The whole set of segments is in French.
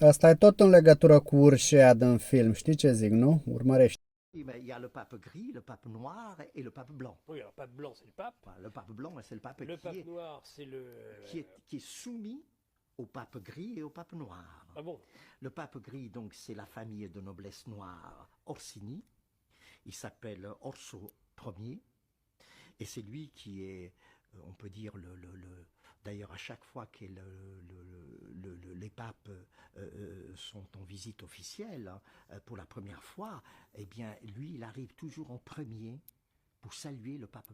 Asta e tot în legătură cu urși ăia din film, știi ce zic, nu? Urmărești. Oui, mais il y a le pape gris, le pape noir et le pape blanc. Oui, alors pape blanc, c'est le pape. Voilà, le pape blanc, c'est le pape Le pape noir, c'est le. qui est soumis au pape gris et au pape noir. Ah bon? Le pape gris, donc, c'est la famille de noblesse noire Orsini. Il s'appelle Orso Ier. Et c'est lui qui est, on peut dire, d'ailleurs, à chaque fois que les papes sont en visite officielle, hein, pour la première fois, eh bien, lui, il arrive toujours en premier pour saluer le pape.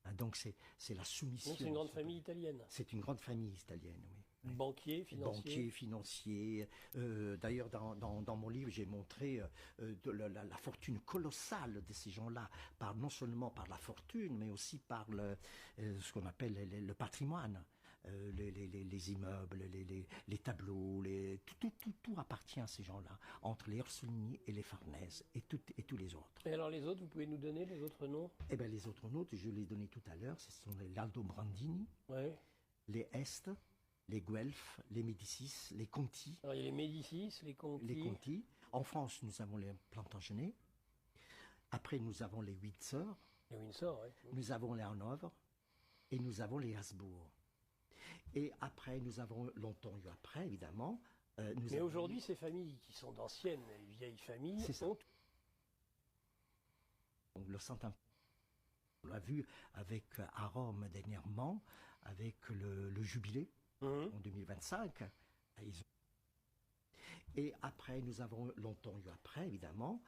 Hein, donc, c'est la soumission. Donc c'est une grande famille italienne. C'est une grande famille italienne, oui. Banquier, financier. Banquier, financier. D'ailleurs, dans mon livre, j'ai montré la fortune colossale de ces gens-là, non seulement par la fortune, mais aussi par ce qu'on appelle le patrimoine. Les immeubles, les tableaux, tout appartient à ces gens-là, entre les Orsolini et les Farnèse et tous les autres. Et alors les autres, vous pouvez nous donner les autres noms? Eh bien, les autres notes, je les ai donnés tout à l'heure, ce sont les Aldo Brandini, Ouais. les Este, les Guelph, les Médicis, les Conti. Alors il y a les Médicis, les Conti. Les Conti. En France, nous avons les Plantagenets. Après, nous avons les Windsor. Les Windsor, oui. Nous avons les Hanovre. Et nous avons les Habsbourg. Et après, nous avons longtemps eu après, évidemment. Mais aujourd'hui, ces familles qui sont d'anciennes et vieilles familles ont. Le Saint-Empire, on l'a vu avec à Rome dernièrement, avec le jubilé en 2025. Et après, nous avons longtemps eu après, évidemment.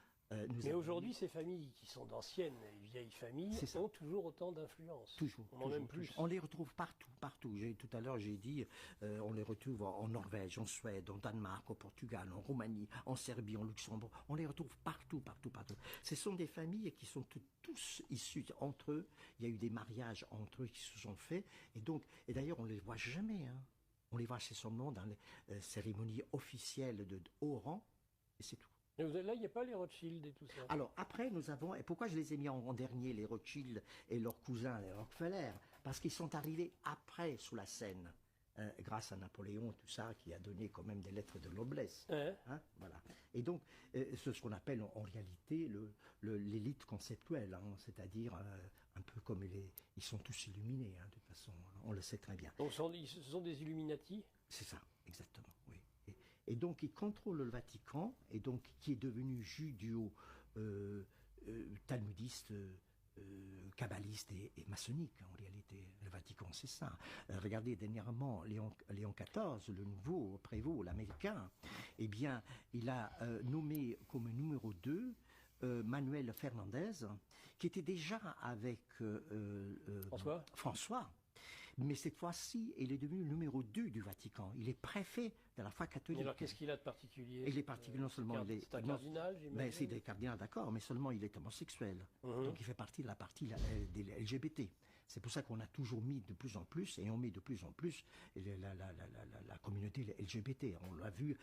Mais aujourd'hui, ces familles qui sont d'anciennes et vieilles familles ont toujours autant d'influence. Toujours. On en aime plus. On les retrouve partout, partout. Tout à l'heure, j'ai dit, on les retrouve en Norvège, en Suède, en Danemark, au Portugal, en Roumanie, en Serbie, en Luxembourg. On les retrouve partout, partout, partout. Ce sont des familles qui sont tous issus entre eux. Il y a eu des mariages entre eux qui se sont faits. Et d'ailleurs, on ne les voit jamais. Hein. On les voit chez son nom dans les cérémonies officielles de haut rang. Et c'est tout. Là, il n'y a pas les Rothschild et tout ça. Alors après, nous avons, et pourquoi je les ai mis en dernier, les Rothschild et leurs cousins, les Rockefeller? Parce qu'ils sont arrivés après sous la scène, grâce à Napoléon, tout ça, qui a donné quand même des lettres de noblesse. Hein, voilà. Et donc, c'est ce qu'on appelle en réalité l'élite conceptuelle, hein, c'est-à-dire un peu comme ils sont tous illuminés, hein, de toute façon, on le sait très bien. Donc ce sont des Illuminati? C'est ça, exactement, oui. Et donc, il contrôle le Vatican, et donc, qui est devenu judéo-talmudiste, kabbaliste et maçonnique, en réalité. Le Vatican, c'est ça. Regardez, dernièrement, Léon XIV, le nouveau prévôt, l'américain, eh bien, il a nommé comme numéro 2 Manuel Fernandez, qui était déjà avec François. Mais cette fois-ci, il est devenu le numéro 2 du Vatican. Il est préfet de la foi catholique. Et alors, qu'est-ce qu'il a de particulier? Il est particulier non seulement... C'est un cardinal, j'imagine. Mais c'est des cardinals, d'accord, mais seulement il est homosexuel. Donc il fait partie de la partie des LGBT. C'est pour ça qu'on a toujours mis de plus en plus, et on met de plus en plus la communauté LGBT. On l'a vu